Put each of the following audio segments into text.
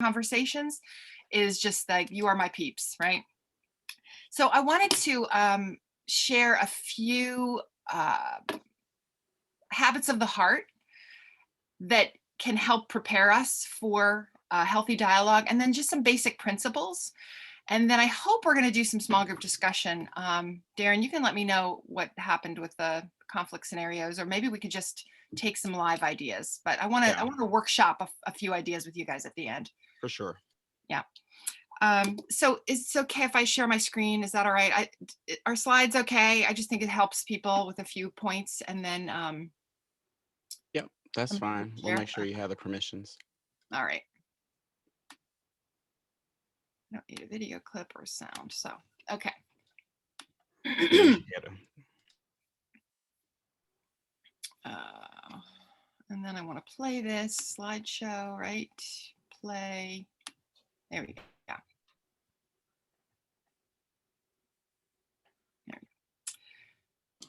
conversations is just like, you are my peeps, right? So I wanted to share a few habits of the heart that can help prepare us for healthy dialogue, and then just some basic principles. And then I hope we're going to do some small group discussion. Darren, you can let me know what happened with the conflict scenarios, or maybe we could just take some live ideas. But I want to workshop a few ideas with you guys at the end. For sure. Yeah. So it's okay if I share my screen. Is that all right? Are slides okay? I just think it helps people with a few points, and then Yep, that's fine. We'll make sure you have the permissions. All right. I don't need a video clip or sound, so okay. And then I want to play this slideshow, right? Play. There we go. Yeah. There we go.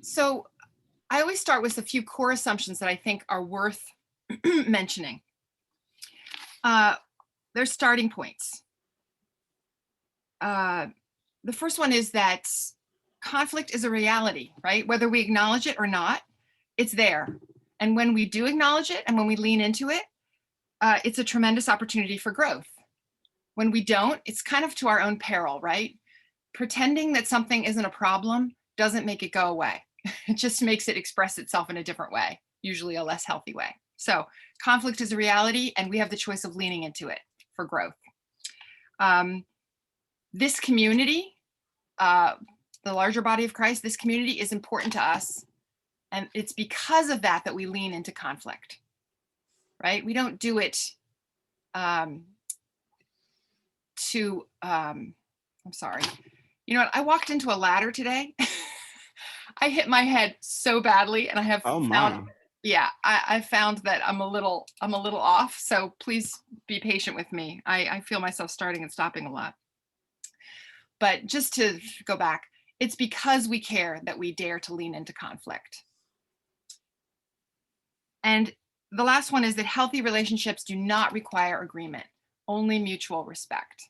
So I always start with a few core assumptions that I think are worth mentioning. They're starting points. The first one is that conflict is a reality, right? Whether we acknowledge it or not, it's there. And when we do acknowledge it and when we lean into it, it's a tremendous opportunity for growth. When we don't, it's kind of to our own peril, right? Pretending that something isn't a problem doesn't make it go away. It just makes it express itself in a different way, usually a less healthy way. So conflict is a reality, and we have the choice of leaning into it for growth. This community, the larger body of Christ, this community is important to us. And it's because of that that we lean into conflict, right? We don't do it I'm sorry. You know what? I walked into a ladder today. I hit my head so badly, and I have found, yeah, I found that I'm a little off. So please be patient with me. I feel myself starting and stopping a lot. But just to go back, it's because we care that we dare to lean into conflict. And the last one is that healthy relationships do not require agreement, only mutual respect.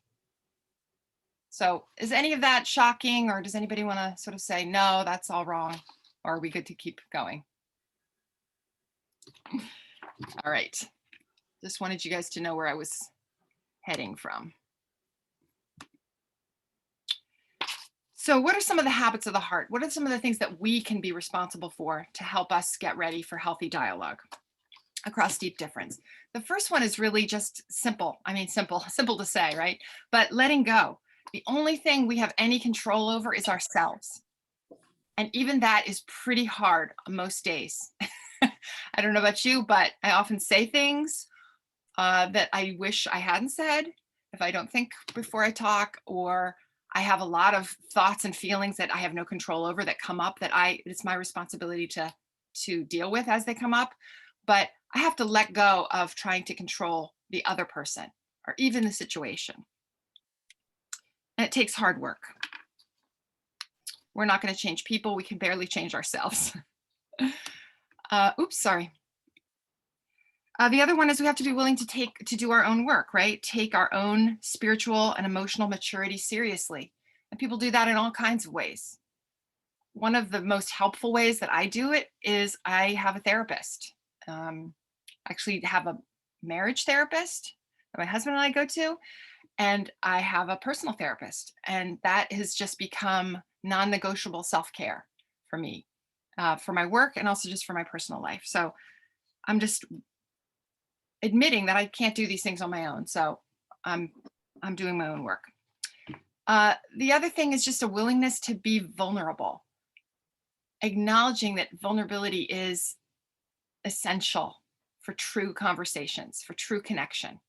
So is any of that shocking, or does anybody want to sort of say, no, that's all wrong? Or are we good to keep going? All right. Just wanted you guys to know where I was heading from. So what are some of the habits of the heart? What are some of the things that we can be responsible for to help us get ready for healthy dialogue across deep difference? The first one is really just simple. I mean, simple to say, right? But letting go. The only thing we have any control over is ourselves. And even that is pretty hard most days. I don't know about you, but I often say things that I wish I hadn't said if I don't think before I talk, or I have a lot of thoughts and feelings that I have no control over that come up that it's my responsibility to deal with as they come up. But I have to let go of trying to control the other person or even the situation. And it takes hard work. We're not going to change people. We can barely change ourselves. Oops, sorry. The other one is we have to be willing to do our own work, right? Take our own spiritual and emotional maturity seriously. And people do that in all kinds of ways. One of the most helpful ways that I do it is I have a therapist. Actually have a marriage therapist that my husband and I go to, and I have a personal therapist. And that has just become non-negotiable self-care for me, for my work and also just for my personal life. So I'm just admitting that I can't do these things on my own. So I'm doing my own work. The other thing is just a willingness to be vulnerable, acknowledging that vulnerability is essential for true conversations, for true connection.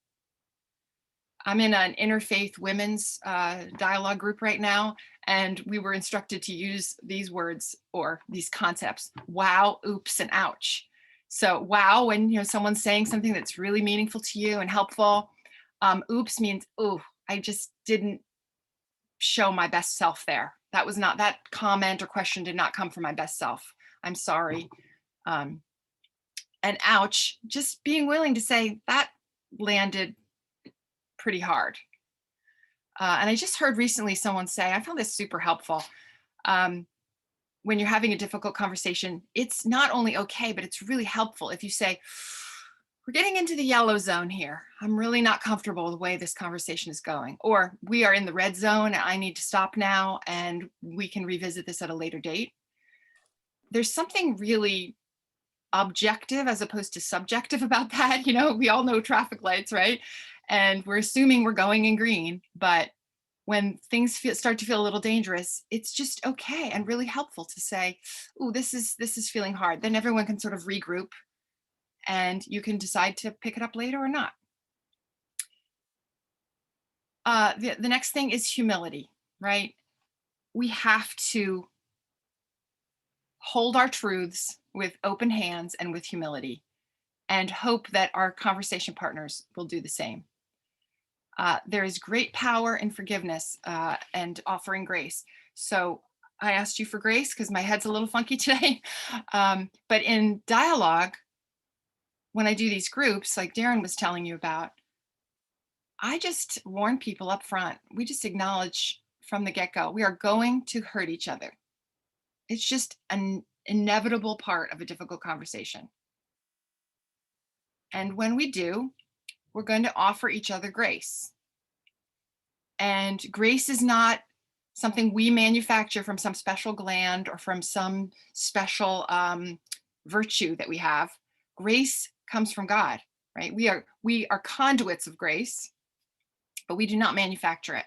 I'm in an interfaith women's dialogue group right now, and we were instructed to use these words or these concepts: wow, oops, and ouch. So wow, when someone's saying something that's really meaningful to you and helpful. Oops means, oh, I just didn't show my best self there. That comment or question did not come from my best self. I'm sorry. And ouch, just being willing to say that landed pretty hard. And I just heard recently someone say, I found this super helpful. Um, when you're having a difficult conversation, it's not only okay, but it's really helpful if you say, we're getting into the yellow zone here. I'm really not comfortable with the way this conversation is going. Or we are in the red zone and I need to stop now and we can revisit this at a later date. There's something really objective as opposed to subjective about that. You know, we all know traffic lights, right? And we're assuming we're going in green, but when things start to feel a little dangerous, it's just okay and really helpful to say, "Ooh, this is feeling hard." Then everyone can sort of regroup, and you can decide to pick it up later or not. The next thing is humility, right? We have to hold our truths with open hands and with humility, and hope that our conversation partners will do the same. There is great power in forgiveness and offering grace. So I asked you for grace because my head's a little funky today. But in dialogue, when I do these groups, like Darren was telling you about, I just warn people up front. We just acknowledge from the get go, we are going to hurt each other. It's just an inevitable part of a difficult conversation. And when we do, we're going to offer each other grace. And grace is not something we manufacture from some special gland or from some special virtue that we have. Grace comes from God, right? We are conduits of grace, but we do not manufacture it.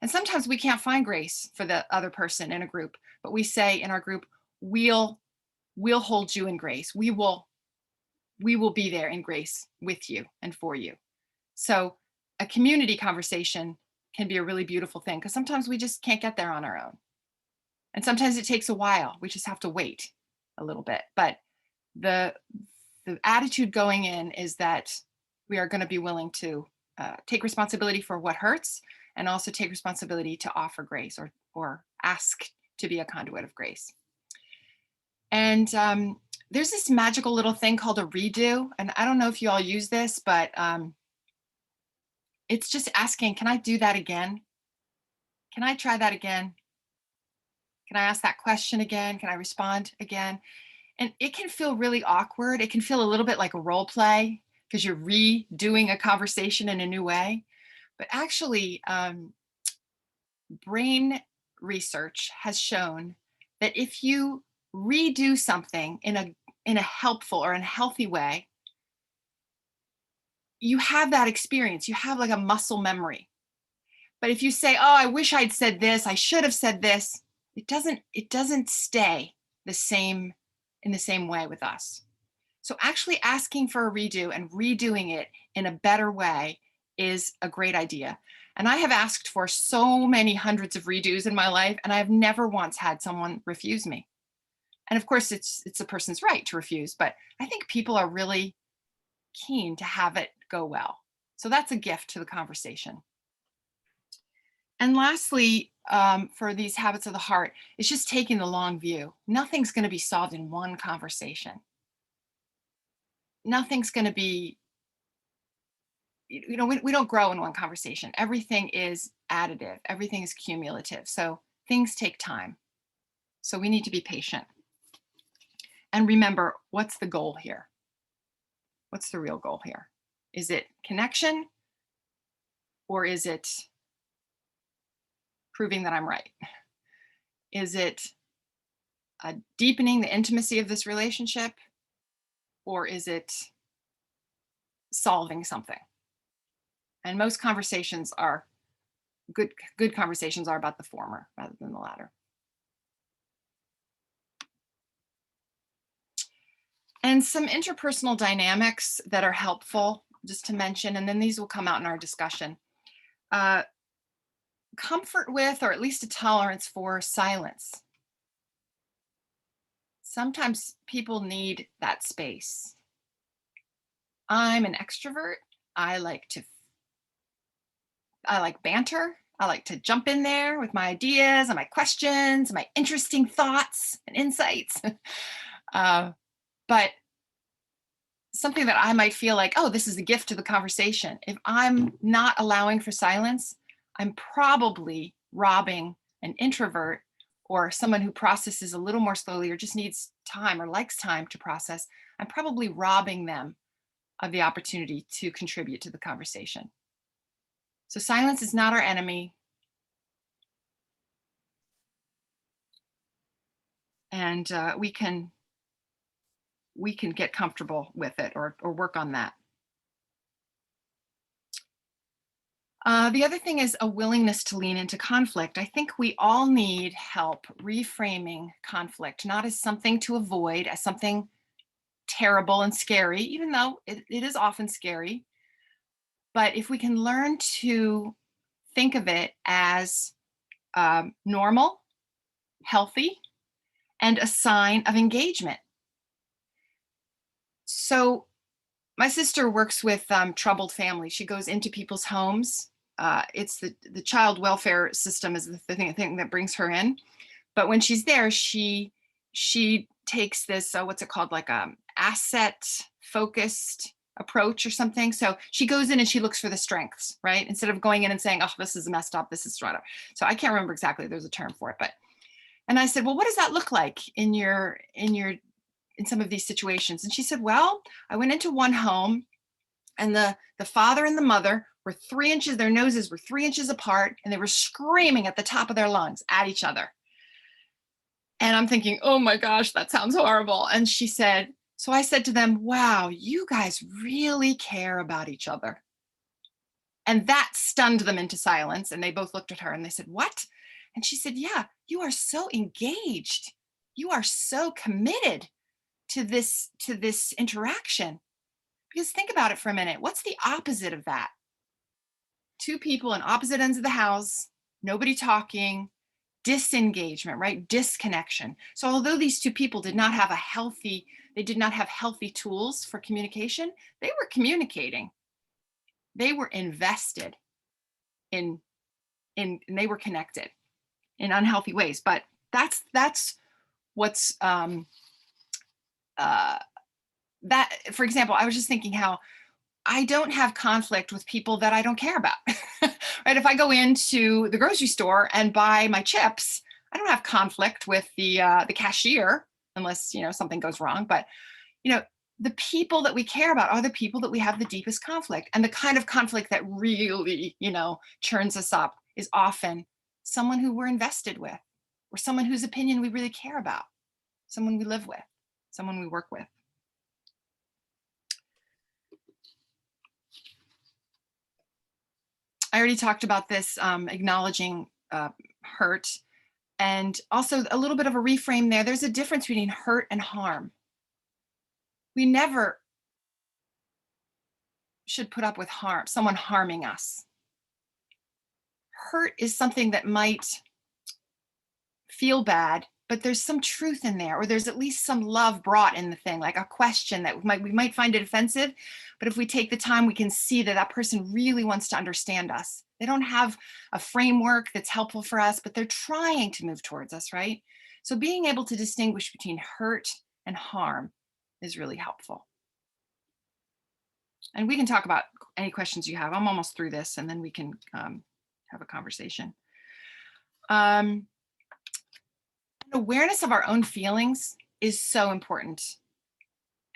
And sometimes we can't find grace for the other person in a group, but we say in our group, we'll hold you in grace. We will be there in grace with you and for you. So a community conversation can be a really beautiful thing because sometimes we just can't get there on our own. And sometimes it takes a while. We just have to wait a little bit. But the attitude going in is that we are going to be willing to take responsibility for what hurts and also take responsibility to offer grace or ask to be a conduit of grace. And there's this magical little thing called a redo. And I don't know if you all use this, but it's just asking, can I do that again? Can I try that again? Can I ask that question again? Can I respond again? And it can feel really awkward. It can feel a little bit like a role play because you're redoing a conversation in a new way. But actually, brain research has shown that if you redo something in a helpful or in a healthy way, you have that experience. You have like a muscle memory. But if you say, "Oh, I wish I'd said this. I should have said this," it doesn't stay the same in the same way with us. So actually asking for a redo and redoing it in a better way is a great idea. And I have asked for so many hundreds of redos in my life, and I've never once had someone refuse me. And of course, it's a person's right to refuse, but I think people are really keen to have it go well. So that's a gift to the conversation. And lastly, for these habits of the heart, it's just taking the long view. Nothing's going to be solved in one conversation. Nothing's going to be, we don't grow in one conversation. Everything is additive. Everything is cumulative. So things take time. So we need to be patient. And remember, what's the goal here? What's the real goal here? Is it connection or is it proving that I'm right? Is it deepening the intimacy of this relationship or is it solving something? And most conversations are good conversations are about the former rather than the latter. And some interpersonal dynamics that are helpful just to mention, and then these will come out in our discussion. Comfort with, or at least a tolerance for, silence. Sometimes people need that space. I'm an extrovert. I like banter. I like to jump in there with my ideas and my questions, and my interesting thoughts and insights. But something that I might feel like, oh, this is a gift to the conversation. If I'm not allowing for silence, I'm probably robbing an introvert or someone who processes a little more slowly or just needs time or likes time to process. I'm probably robbing them of the opportunity to contribute to the conversation. So silence is not our enemy. And we can get comfortable with it or work on that. The other thing is a willingness to lean into conflict. I think we all need help reframing conflict, not as something to avoid, as something terrible and scary, even though it is often scary. But if we can learn to think of it as normal, healthy, and a sign of engagement. So my sister works with troubled families. She goes into people's homes. It's the child welfare system is the thing that brings her in. But when she's there, she takes this what's it called, like asset focused approach or something. So she goes in and she looks for the strengths, right? Instead of going in and saying, oh, this is messed up, this is whatever. So I can't remember exactly. There's a term for it, but and I said, well, what does that look like in some of these situations? And she said, well, I went into one home and the father and the mother were 3 inches, their noses were 3 inches apart, and they were screaming at the top of their lungs at each other. And I'm thinking, oh my gosh, that sounds horrible. And she said, so I said to them, wow, you guys really care about each other. And that stunned them into silence. And they both looked at her and they said, what? And she said, yeah, you are so engaged. You are so committed to this interaction. Because think about it for a minute. What's the opposite of that? Two people on opposite ends of the house, nobody talking, disengagement, right? Disconnection. So although these two people did not have healthy tools for communication, they were communicating. They were invested in and they were connected in unhealthy ways. But that's what's that, for example, I was just thinking how I don't have conflict with people that I don't care about. Right? If I go into the grocery store and buy my chips, I don't have conflict with the cashier unless something goes wrong. But the people that we care about are the people that we have the deepest conflict, and the kind of conflict that really churns us up is often someone who we're invested with, or someone whose opinion we really care about, someone we live with, someone we work with. I already talked about this, acknowledging hurt, and also a little bit of a reframe there. There's a difference between hurt and harm. We never should put up with someone harming us. Hurt is something that might feel bad, but there's some truth in there, or there's at least some love brought in the thing, like a question that we might find it offensive, but if we take the time, we can see that that person really wants to understand us. They don't have a framework that's helpful for us, but they're trying to move towards us, right? So being able to distinguish between hurt and harm is really helpful. And we can talk about any questions you have. I'm almost through this, and then we can have a conversation. Awareness of our own feelings is so important.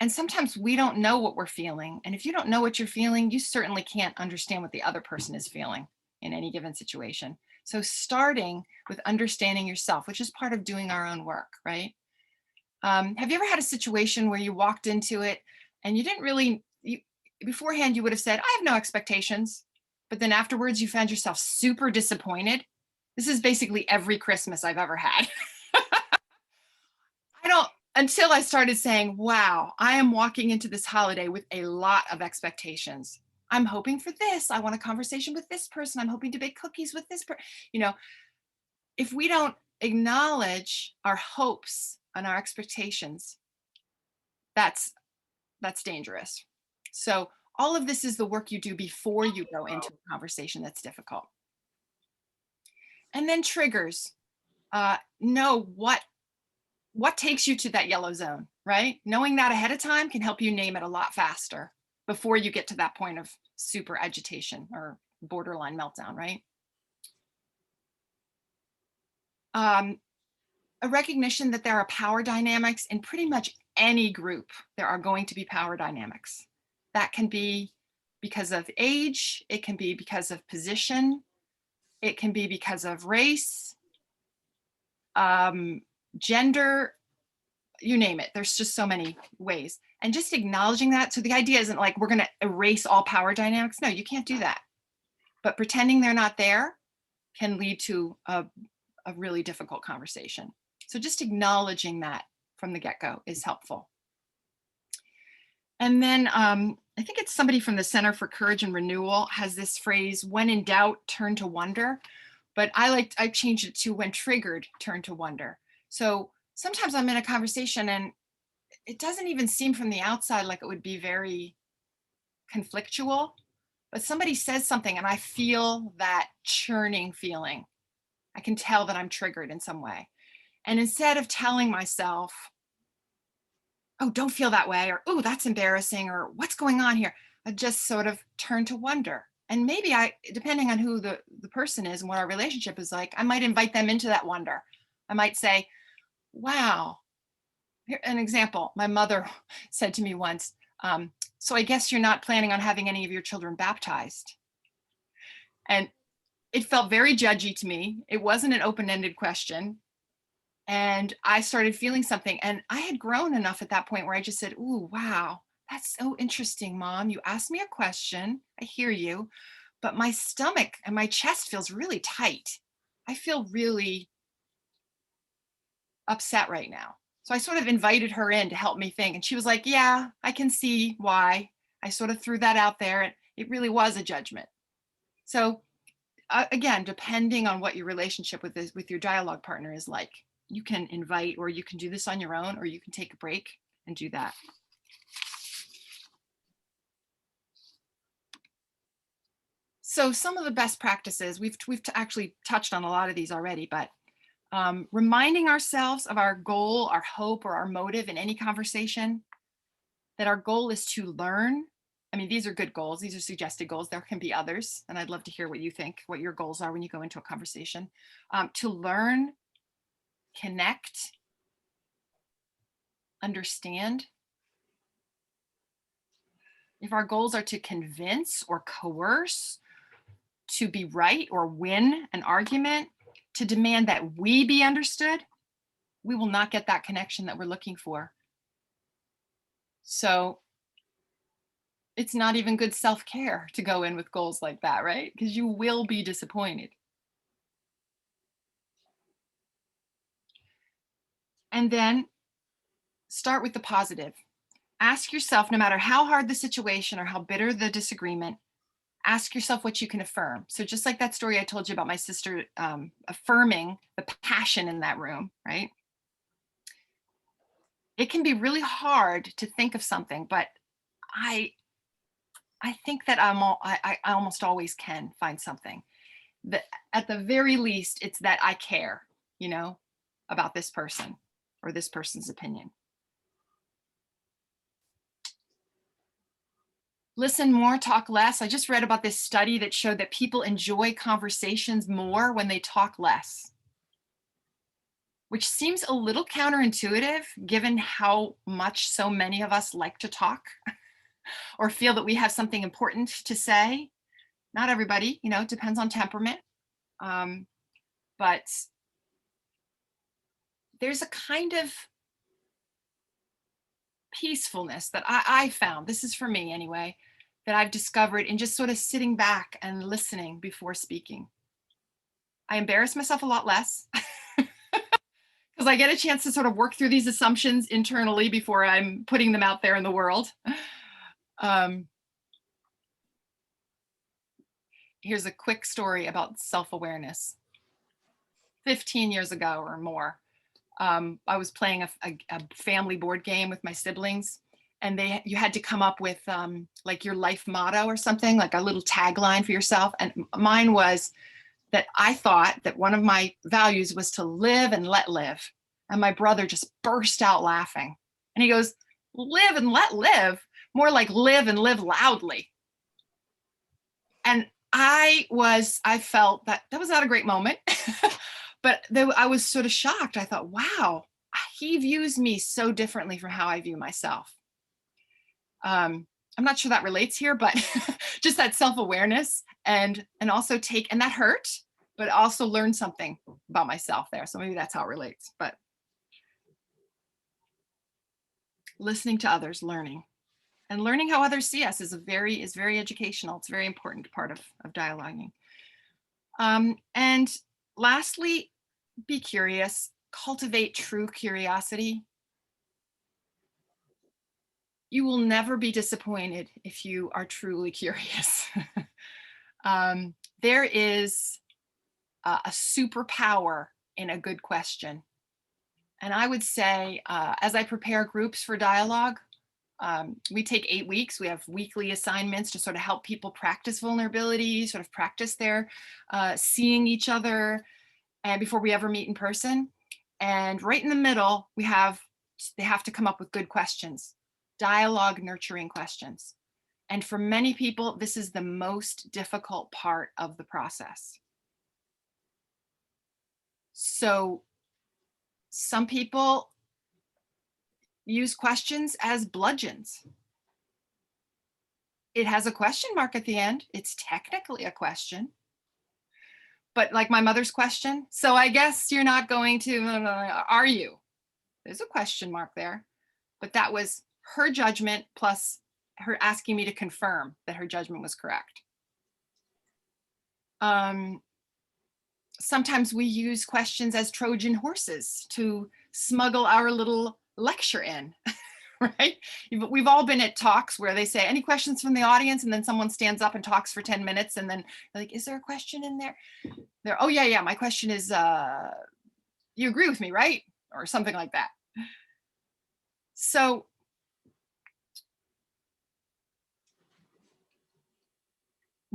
And sometimes we don't know what we're feeling. And if you don't know what you're feeling, you certainly can't understand what the other person is feeling in any given situation. So starting with understanding yourself, which is part of doing our own work, right? Have you ever had a situation where you walked into it and you didn't really, beforehand you would have said, I have no expectations, but then afterwards you found yourself super disappointed? This is basically every Christmas I've ever had. Until I started saying, wow, I am walking into this holiday with a lot of expectations. I'm hoping for this. I want a conversation with this person. I'm hoping to bake cookies with this person. If we don't acknowledge our hopes and our expectations, that's dangerous. So all of this is the work you do before you go into a conversation that's difficult. And then triggers. Know what takes you to that yellow zone. right? Knowing that ahead of time can help you name it a lot faster before you get to that point of super agitation or borderline meltdown, right? A recognition that there are power dynamics in pretty much any group. There are going to be power dynamics. That can be because of age, it can be because of position, it can be because of race, gender, you name it. There's just so many ways. And just acknowledging that. So the idea isn't like we're going to erase all power dynamics. No, you can't do that. But pretending they're not there can lead to a really difficult conversation. So just acknowledging that from the get-go is helpful. And then I think it's somebody from the Center for Courage and Renewal has this phrase, when in doubt, turn to wonder. But I changed it to when triggered, turn to wonder. So sometimes I'm in a conversation and it doesn't even seem from the outside like it would be very conflictual, but somebody says something and I feel that churning feeling. I can tell that I'm triggered in some way. And instead of telling myself, oh, don't feel that way, or oh, that's embarrassing, or what's going on here, I just sort of turn to wonder. And maybe depending on who the person is and what our relationship is like, I might invite them into that wonder. I might say, wow, here, an example, my mother said to me once, so I guess you're not planning on having any of your children baptized. And it felt very judgy to me. It wasn't an open-ended question. And I started feeling something. And I had grown enough at that point where I just said, ooh, wow, that's so interesting, Mom. You asked me a question. I hear you. But my stomach and my chest feels really tight. I feel really upset right now. So I sort of invited her in to help me think. And she was like, yeah, I can see why. I sort of threw that out there. And it really was a judgment. So again, depending on what your relationship with your dialogue partner is like, you can invite, or you can do this on your own, or you can take a break and do that. So some of the best practices, we've actually touched on a lot of these already, but reminding ourselves of our goal, our hope, or our motive in any conversation, that our goal is to learn. I mean, these are good goals. These are suggested goals. There can be others. And I'd love to hear what you think, what your goals are when you go into a conversation. To learn, connect, understand. If our goals are to convince or coerce, to be right or win an argument, to demand that we be understood, we will not get that connection that we're looking for. So it's not even good self-care to go in with goals like that, right? Because you will be disappointed. And then start with the positive. Ask yourself, no matter how hard the situation or how bitter the disagreement, ask yourself what you can affirm. So just like that story I told you about my sister affirming the passion in that room, right? It can be really hard to think of something, but I think that I almost always can find something. That at the very least, it's that I care, about this person or this person's opinion. Listen more, talk less. I just read about this study that showed that people enjoy conversations more when they talk less, which seems a little counterintuitive given how much so many of us like to talk or feel that we have something important to say. Not everybody, it depends on temperament. But there's a kind of peacefulness that I found, this is for me anyway, that I've discovered in just sort of sitting back and listening before speaking. I embarrass myself a lot less because I get a chance to sort of work through these assumptions internally before I'm putting them out there in the world. Here's a quick story about self-awareness. 15 years ago or more, I was playing a family board game with my siblings, and you had to come up with like your life motto or something, like a little tagline for yourself. And mine was that I thought that one of my values was to live and let live. And my brother just burst out laughing. And he goes, live and let live, more like live and live loudly. And I felt that was not a great moment, but I was sort of shocked. I thought, wow, he views me so differently from how I view myself. I'm not sure that relates here, but just that self-awareness and also and that hurt, but also learn something about myself there. So maybe that's how it relates, but listening to others, learning how others see us is very educational. It's a very important part of dialoguing. And lastly, be curious, cultivate true curiosity. You will never be disappointed if you are truly curious. There is a superpower in a good question. And I would say, as I prepare groups for dialogue, we take 8 weeks. We have weekly assignments to sort of help people practice vulnerability, sort of practice their seeing each other, and before we ever meet in person. And right in the middle, they have to come up with good questions, dialogue nurturing questions. And for many people, this is the most difficult part of the process. So some people use questions as bludgeons. It has a question mark at the end. It's technically a question, but like my mother's question. So I guess you're not going to, are you? There's a question mark there, but that was her judgment plus her asking me to confirm that her judgment was correct. Sometimes we use questions as Trojan horses to smuggle our little lecture in, right? We've all been at talks where they say, any questions from the audience? And then someone stands up and talks for 10 minutes. And then like, is there a question in there? Oh yeah, my question is, you agree with me, right? Or something like that. So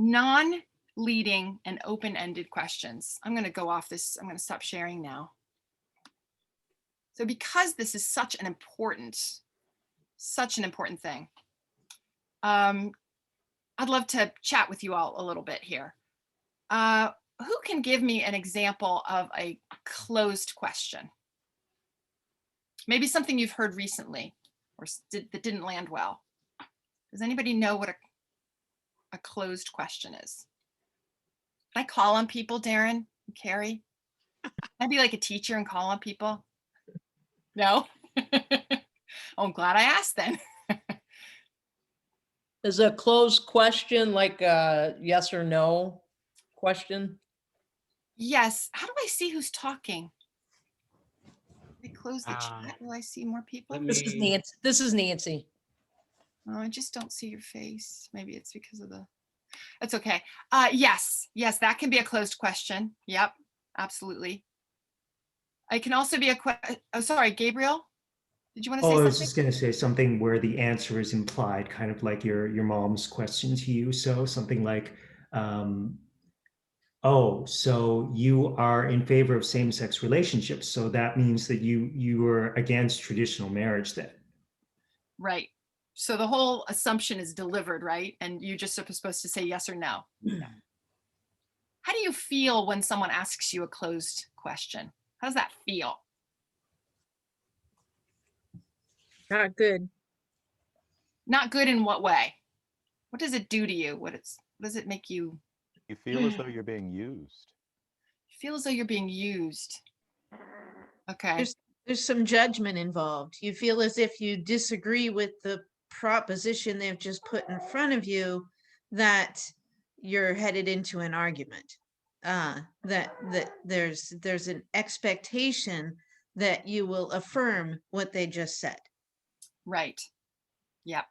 non-leading and open-ended questions. I'm going to go off this. I'm going to stop sharing now. So because this is such an important thing, I'd love to chat with you all a little bit here. Who can give me an example of a closed question? Maybe something you've heard recently or that didn't land well. Does anybody know what a closed question is? Can I call on people, Darren and Carrie? Can I be like a teacher and call on people? No? Oh, I'm glad I asked then. Is a closed question like a yes or no question? Yes. How do I see who's talking? I close the chat. Will I see more people? This is Nancy. This is Nancy. Oh, I just don't see your face. Maybe it's because of the, that's okay. Yes, that can be a closed question. Yep, absolutely. It can also be oh, sorry, Gabriel, did you want to say Oh, I something? was just going to say something where the answer is implied, kind of like your mom's question to you. So something like, oh, so you are in favor of same-sex relationships. So that means that you are against traditional marriage then. Right. So the whole assumption is delivered, right? And you just are supposed to say yes or no. Yeah. How do you feel when someone asks you a closed question? How does that feel? Not good. Not good in what way? What does it do to you? What does it make you? You feel as though you're being used. Feel as though you're being used. Okay. There's some judgment involved. You feel as if you disagree with the proposition they've just put in front of you, that you're headed into an argument. That there's an expectation that you will affirm what they just said. Right. Yep.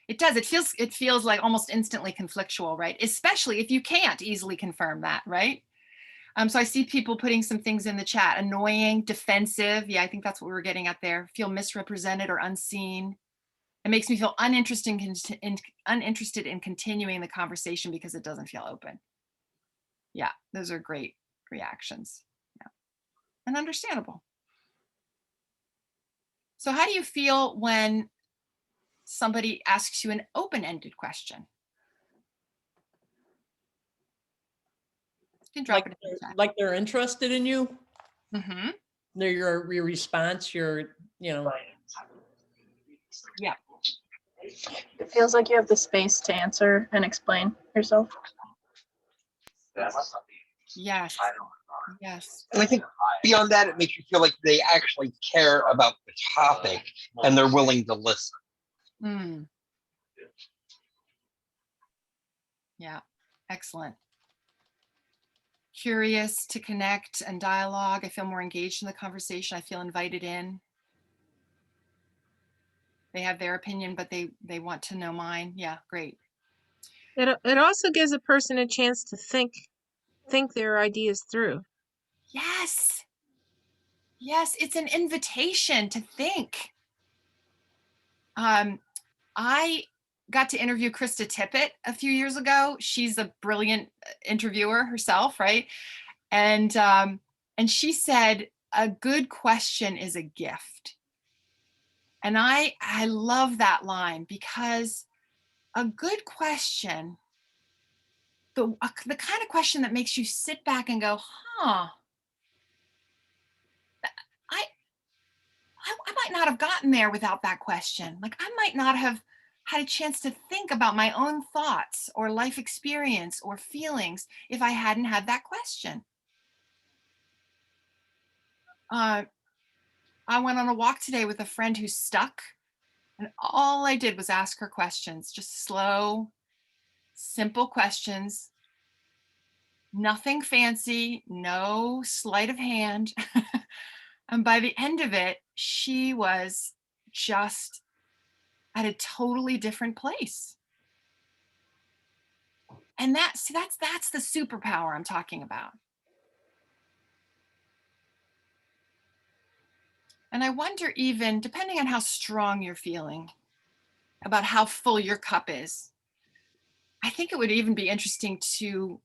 It does. It feels like almost instantly conflictual, right? Especially if you can't easily confirm that, right? So I see people putting some things in the chat: annoying, defensive. Yeah, I think that's what we were getting at there. Feel misrepresented or unseen. It makes me feel uninterested in continuing the conversation because it doesn't feel open. Yeah, those are great reactions. Yeah, and understandable. So how do you feel when somebody asks you an open-ended question? You can drop it in the chat. Like they're interested in you, Mm-hmm. they're your response, your, you know, Yeah. It feels like you have the space to answer and explain yourself. Yes. Yes. And I think beyond that, it makes you feel like they actually care about the topic and they're willing to listen. Mm. Yeah. Excellent. Curious to connect and dialogue. I feel more engaged in the conversation. I feel invited in. They have their opinion, but they want to know mine. Yeah, great. It also gives a person a chance to think their ideas through. Yes. Yes, it's an invitation to think. I got to interview Krista Tippett a few years ago. She's a brilliant interviewer herself, right? And she said, a good question is a gift. And I love that line, because a good question, the kind of question that makes you sit back and go, huh, I might not have gotten there without that question. Like, I might not have had a chance to think about my own thoughts or life experience or feelings if I hadn't had that question. I went on a walk today with a friend who's stuck, and all I did was ask her questions, just slow, simple questions, nothing fancy, no sleight of hand. And by the end of it, she was just at a totally different place. And that's the superpower I'm talking about. And I wonder, even depending on how strong you're feeling, about how full your cup is, I think it would even be interesting to,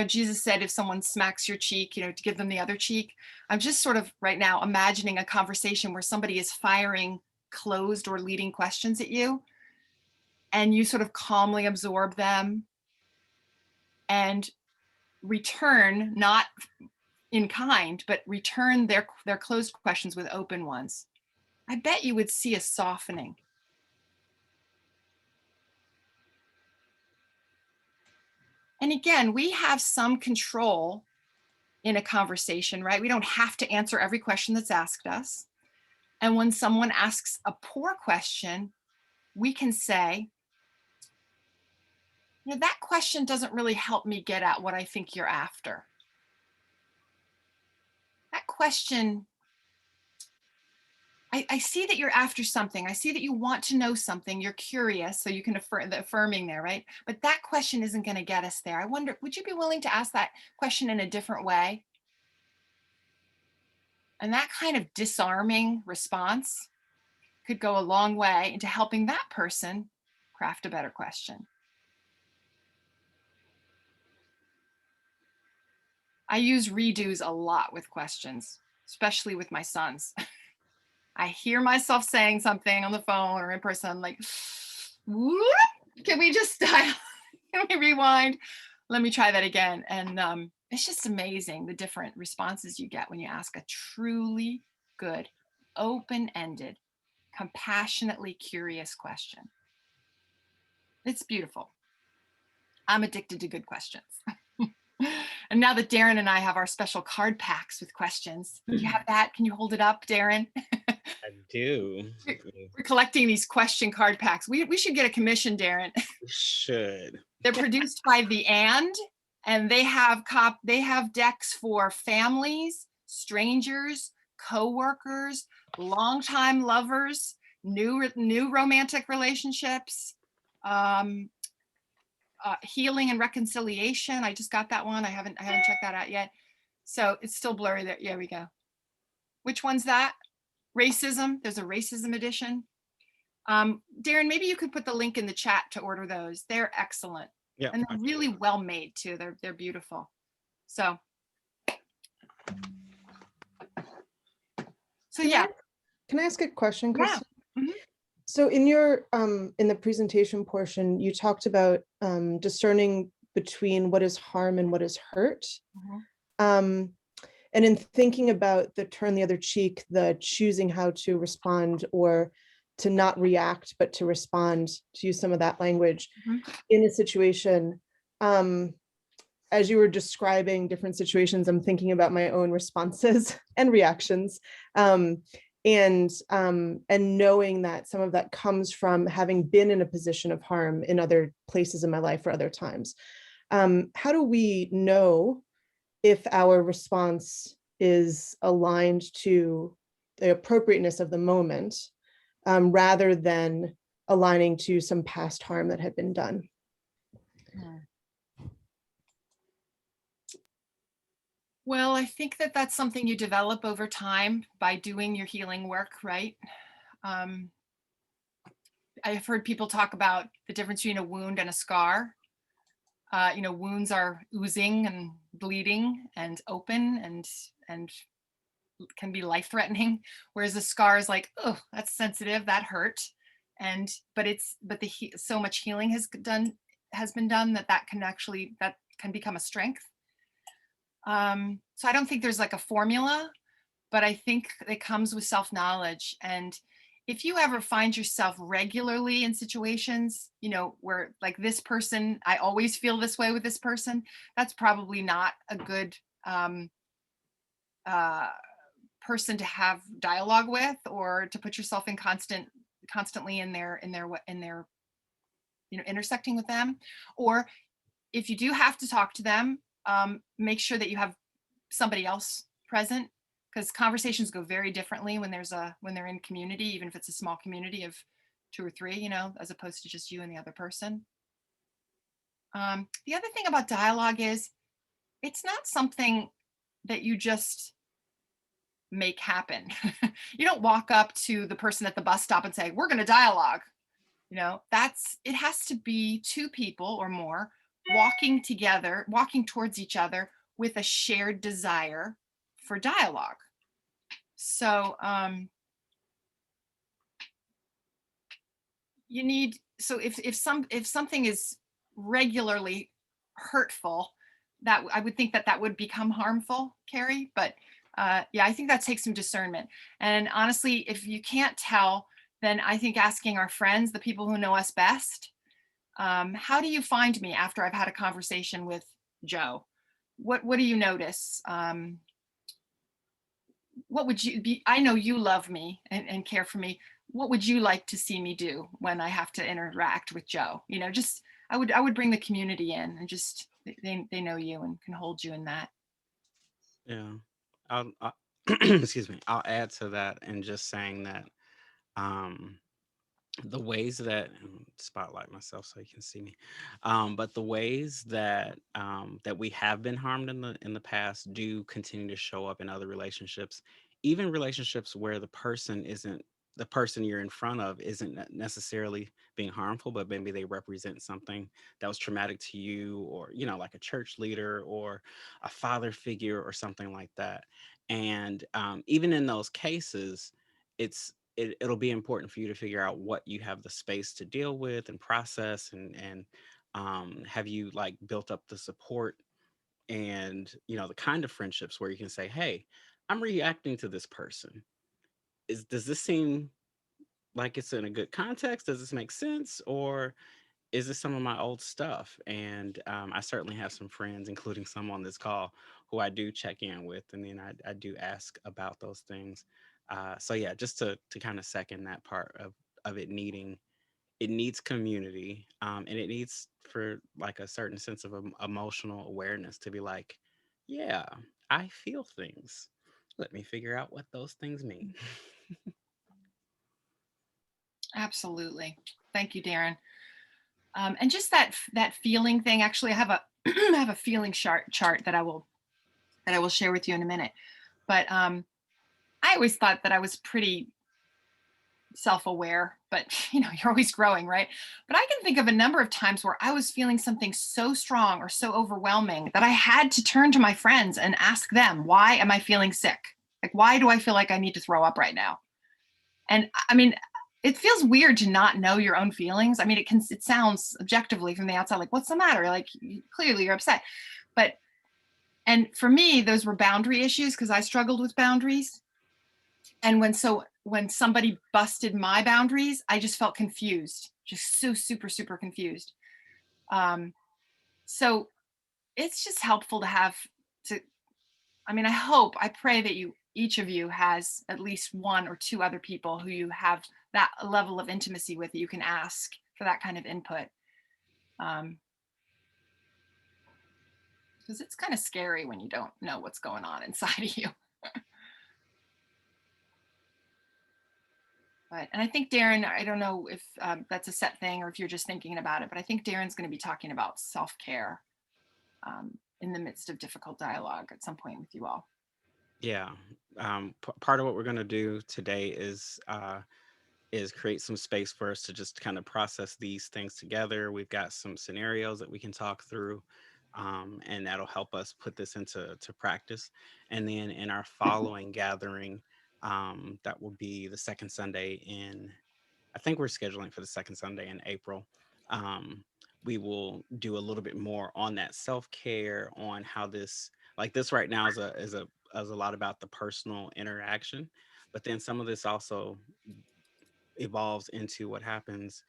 Jesus said, if someone smacks your cheek, to give them the other cheek. I'm just sort of right now imagining a conversation where somebody is firing closed or leading questions at you, and you sort of calmly absorb them and return, not in kind, but return their closed questions with open ones. I bet you would see a softening. And again, we have some control in a conversation, right? We don't have to answer every question that's asked us. And when someone asks a poor question, we can say, that question doesn't really help me get at what I think you're after. That question, I see that you're after something. I see that you want to know something. You're curious, so you can affirm the affirming there, right? But that question isn't going to get us there. I wonder, would you be willing to ask that question in a different way? And that kind of disarming response could go a long way into helping that person craft a better question. I use redos a lot with questions, especially with my sons. I hear myself saying something on the phone or in person, I'm like, whoop, can we just dial? Can we rewind? Let me try that again. And it's just amazing the different responses you get when you ask a truly good, open-ended, compassionately curious question. It's beautiful. I'm addicted to good questions. And now that Darren and I have our special card packs with questions, do you have that? Can you hold it up, Darren? I do. We're collecting these question card packs. We should get a commission, Darren. We should. They're produced by the and they have decks for families, strangers, co-workers, longtime lovers, new romantic relationships, healing and reconciliation. I just got that one. I haven't checked that out yet. So it's still blurry there. Yeah, we go. Which one's that? Racism. There's a racism edition. Darren, maybe you could put the link in the chat to order those. They're excellent. Yeah. And they're really well made too. They're beautiful. So yeah. can I ask a question, Yeah. Kristyn? Mhm. So in your in the presentation portion, you talked about discerning between what is harm and what is hurt. Um, and in thinking about the turn the other cheek, the choosing how to respond or to not react, but to respond, to use some of that language in a situation. As you were describing different situations, I'm thinking about my own responses and reactions. And knowing that some of that comes from having been in a position of harm in other places in my life or other times. How do we know if our response is aligned to the appropriateness of the moment, rather than aligning to some past harm that had been done? Well, I think that that's something you develop over time by doing your healing work, right? I've heard people talk about the difference between a wound and a scar. Wounds are oozing and bleeding and open and can be life-threatening, whereas a scar is like, oh, that's sensitive, that hurt, but so much healing has been done that can become a strength. So I don't think there's like a formula, but I think it comes with self-knowledge. And if you ever find yourself regularly in situations, where like this person, I always feel this way with this person, that's probably not a good person to have dialogue with, or to put yourself in constantly in their intersecting with them. Or if you do have to talk to them, make sure that you have somebody else present, because conversations go very differently when they're in community, even if it's a small community of 2 or 3, as opposed to just you and the other person. The other thing about dialogue is it's not something that you just make happen. You don't walk up to the person at the bus stop and say, we're going to dialogue. It has to be 2 people or more walking together, walking towards each other with a shared desire for dialogue. So if something is regularly hurtful, that I would think that would become harmful, Carrie. But yeah, I think that takes some discernment. And honestly, if you can't tell, then I think asking our friends, the people who know us best, how do you find me after I've had a conversation with Joe? What do you notice? What would you be? I know you love me and care for me. What would you like to see me do when I have to interact with Joe? I would bring the community in, and just they know you and can hold you in that. Yeah. I'll excuse me. I'll add to that and just saying that the ways that spotlight myself so you can see me, but the ways that that we have been harmed in the past do continue to show up in other relationships, even relationships where the person you're in front of isn't necessarily being harmful, but maybe they represent something that was traumatic to you, or like a church leader or a father figure or something like that. And even in those cases, it'll be important for you to figure out what you have the space to deal with and process, and have you like built up the support and the kind of friendships where you can say, hey, I'm reacting to this person. Does this seem like it's in a good context? Does this make sense? Or is this some of my old stuff? And I certainly have some friends, including some on this call, who I do check in with, and then I do ask about those things. So yeah, just to kind of second that part of it needs community, and it needs for like a certain sense of emotional awareness to be like, yeah, I feel things. Let me figure out what those things mean. Absolutely. Thank you, Darren. And just that feeling thing. Actually, I have a I have a feeling chart that I will share with you in a minute. But I always thought that I was pretty self-aware, but you're always growing, right? But I can think of a number of times where I was feeling something so strong or so overwhelming that I had to turn to my friends and ask them, why am I feeling sick? Like, why do I feel like I need to throw up right now? And I mean, it feels weird to not know your own feelings. I mean, it sounds objectively from the outside like, what's the matter? Like, clearly you're upset. But, and for me, those were boundary issues because I struggled with boundaries. And when somebody busted my boundaries, I just felt confused, just so super confused. So it's just helpful to have to, I mean, I pray that each of you has at least one or two other people who you have that level of intimacy with that you can ask for that kind of input. Because it's kind of scary when you don't know what's going on inside of you. And I think Darren, I don't know if that's a set thing or if you're just thinking about it, but I think Darren's going to be talking about self-care in the midst of difficult dialogue at some point with you all. Yeah. Part of what we're going to do today is create some space for us to just kind of process these things together. We've got some scenarios that we can talk through, and that'll help us put this into practice. And then in our following gathering, that will be the second Sunday I think we're scheduling for the second Sunday in April. We will do a little bit more on that self-care, on how this right now is a lot about the personal interaction, but then some of this also evolves into what happens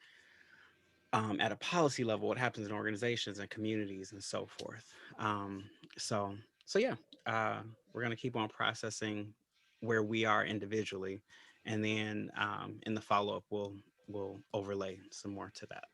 at a policy level, what happens in organizations and communities and so forth. So yeah, we're going to keep on processing where we are individually, and then in the follow-up, we'll overlay some more to that.